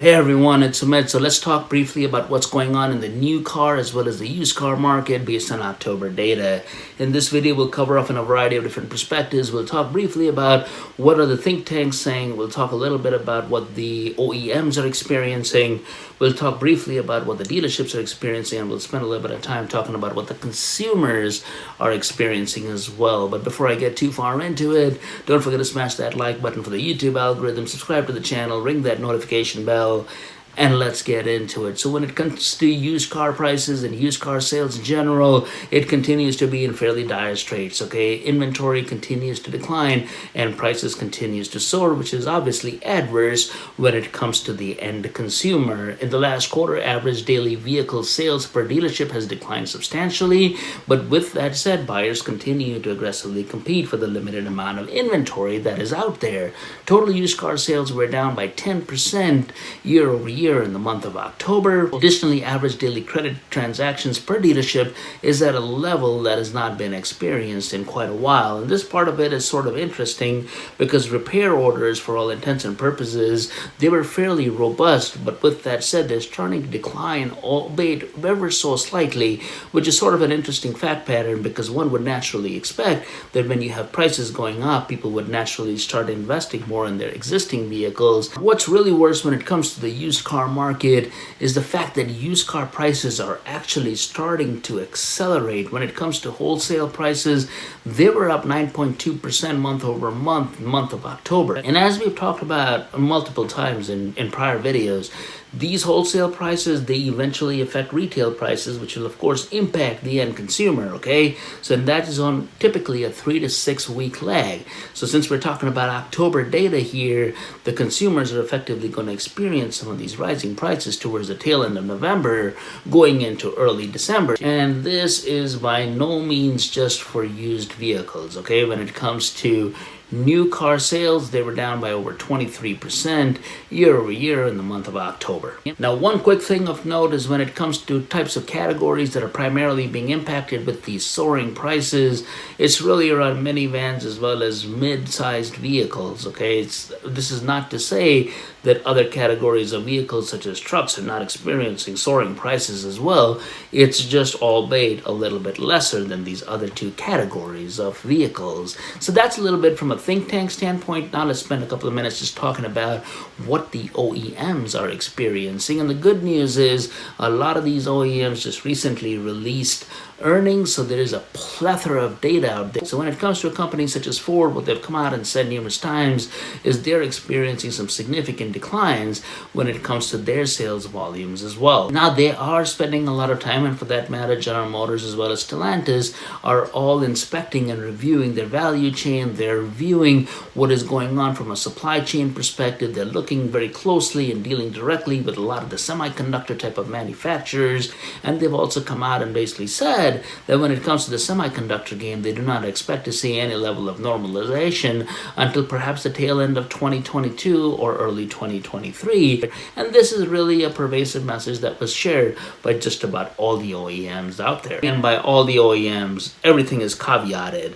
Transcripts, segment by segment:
Hey everyone, it's Sumit. So let's talk briefly about what's going on in the new car as well as the used car market based on October data. In this video, we'll cover off in a variety of different perspectives. We'll talk briefly about what are the think tanks saying. We'll talk a little bit about what the OEMs are experiencing. We'll talk briefly about what the dealerships are experiencing, and we'll spend a little bit of time talking about what the consumers are experiencing as well. But before I get too far into it, don't forget to smash that like button for the YouTube algorithm, subscribe to the channel, ring that notification bell, and let's get into it. So when it comes to used car prices and used car sales in general, it continues to be in fairly dire straits, okay? Inventory continues to decline and prices continues to soar, which is obviously adverse when it comes to the end consumer. In the last quarter, average daily vehicle sales per dealership has declined substantially, but with that said, buyers continue to aggressively compete for the limited amount of inventory that is out there. Total used car sales were down by 10% year over year in the month of October. Additionally, average daily credit transactions per dealership is at a level that has not been experienced in quite a while. And this part of it is sort of interesting because repair orders, for all intents and purposes, they were fairly robust. But with that said, they're starting to decline, albeit ever so slightly, which is sort of an interesting fact pattern because one would naturally expect that when you have prices going up, people would naturally start investing more in their existing vehicles. What's really worse when it comes to the used car market is the fact that used car prices are actually starting to accelerate. When it comes to wholesale prices, they were up 9.2% month over month, month of October. And as we've talked about multiple times in prior videos, these wholesale prices, they eventually affect retail prices, which will of course impact the end consumer, okay? So that is on typically a 3 to 6 week lag. So since we're talking about October data here, the consumers are effectively going to experience some of these rising prices towards the tail end of November, going into early December. And this is by no means just for used vehicles, okay? When it comes to new car sales, they were down by over 23% year over year in the month of October. Now, one quick thing of note is when it comes to types of categories that are primarily being impacted with these soaring prices, it's really around minivans as well as mid-sized vehicles, okay? This is not to say that other categories of vehicles such as trucks are not experiencing soaring prices as well. It's just albeit a little bit lesser than these other two categories of vehicles. So that's a little bit from a think tank standpoint. Now let's spend a couple of minutes just talking about what the OEMs are experiencing. And the good news is a lot of these OEMs just recently released earnings, so there is a plethora of data out there. So when it comes to a company such as Ford, what they've come out and said numerous times is they're experiencing some significant declines when it comes to their sales volumes as well. Now they are spending a lot of time, and for that matter, General Motors as well as Stellantis are all inspecting and reviewing their value chain. They're reviewing what is going on from a supply chain perspective. They're looking very closely and dealing directly with a lot of the semiconductor type of manufacturers, and they've also come out and basically said that when it comes to the semiconductor game, they do not expect to see any level of normalization until perhaps the tail end of 2022 or early 2023. And this is really a pervasive message that was shared by just about all the OEMs out there. And by all the OEMs, everything is caveated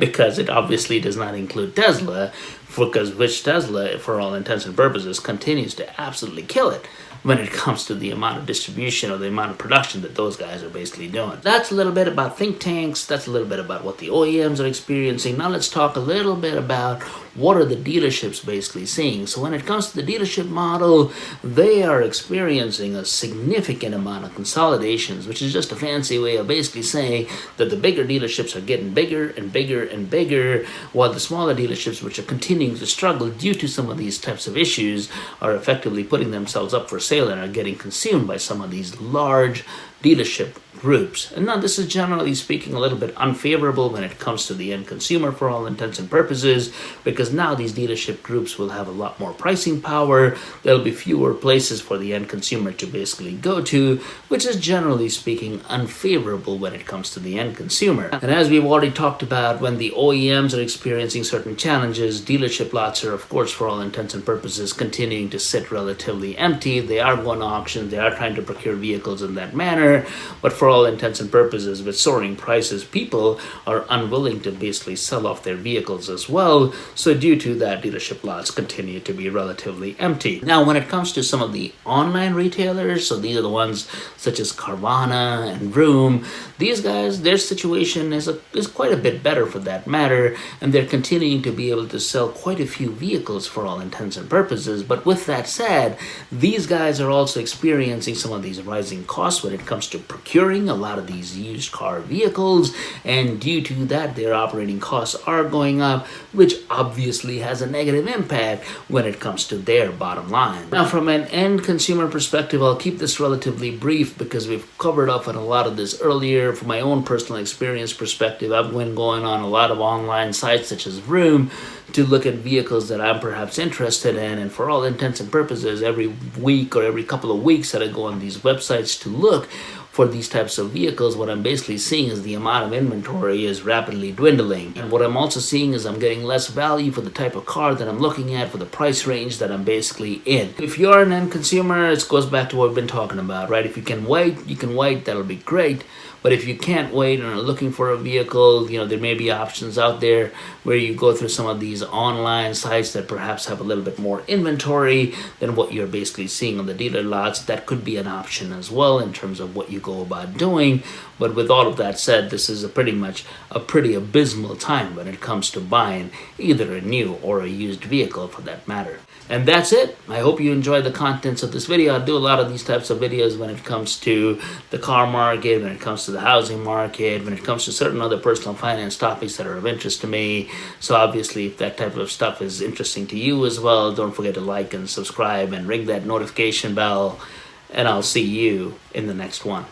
because it obviously does not include Tesla, because which Tesla, for all intents and purposes, continues to absolutely kill it when it comes to the amount of distribution or the amount of production that those guys are basically doing. That's a little bit about think tanks. That's a little bit about what the OEMs are experiencing. Now let's talk a little bit about what are the dealerships basically seeing. So when it comes to the dealership model, they are experiencing a significant amount of consolidations, which is just a fancy way of basically saying that the bigger dealerships are getting bigger and bigger and bigger, while the smaller dealerships, which are continuing to struggle due to some of these types of issues, are effectively putting themselves up for sale and are getting consumed by some of these large dealership groups. And now this is generally speaking a little bit unfavorable when it comes to the end consumer for all intents and purposes, because now these dealership groups will have a lot more pricing power. There'll be fewer places for the end consumer to basically go to, which is generally speaking unfavorable when it comes to the end consumer. And as we've already talked about, when the OEMs are experiencing certain challenges, dealership lots are, of course, for all intents and purposes, continuing to sit relatively empty. They are going to auctions. They are trying to procure vehicles in that manner. consumer, but for all intents and purposes, with soaring prices, people are unwilling to basically sell off their vehicles as well. So due to that, dealership lots continue to be relatively empty. Now, when it comes to some of the online retailers, so these are the ones such as Carvana and Vroom, these guys, their situation is quite a bit better for that matter, and they're continuing to be able to sell quite a few vehicles for all intents and purposes. But with that said, these guys are also experiencing some of these rising costs when it comes to procuring a lot of these used car vehicles, and due to that, their operating costs are going up, which obviously has a negative impact when it comes to their bottom line. Now, from an end consumer perspective, I'll keep this relatively brief because we've covered up on a lot of this earlier. From my own personal experience perspective, I've been going on a lot of online sites such as Vroom to look at vehicles that I'm perhaps interested in, and for all intents and purposes, every week or every couple of weeks that I go on these websites to look for these types of vehicles, what I'm basically seeing is the amount of inventory is rapidly dwindling. And what I'm also seeing is I'm getting less value for the type of car that I'm looking at, for the price range that I'm basically in. If you're an end consumer, it goes back to what we've been talking about, right? If you can wait, that'll be great. But if you can't wait and are looking for a vehicle, there may be options out there where you go through some of these online sites that perhaps have a little bit more inventory than what you're basically seeing on the dealer lots. That could be an option as well in terms of what you go about doing. But with all of that said, this is pretty much a pretty abysmal time when it comes to buying either a new or a used vehicle for that matter. And that's it. I hope you enjoyed the contents of this video. I do a lot of these types of videos when it comes to the car market, when it comes to the housing market, when it comes to certain other personal finance topics that are of interest to me. So obviously, if that type of stuff is interesting to you as well, don't forget to like and subscribe and ring that notification bell. And I'll see you in the next one.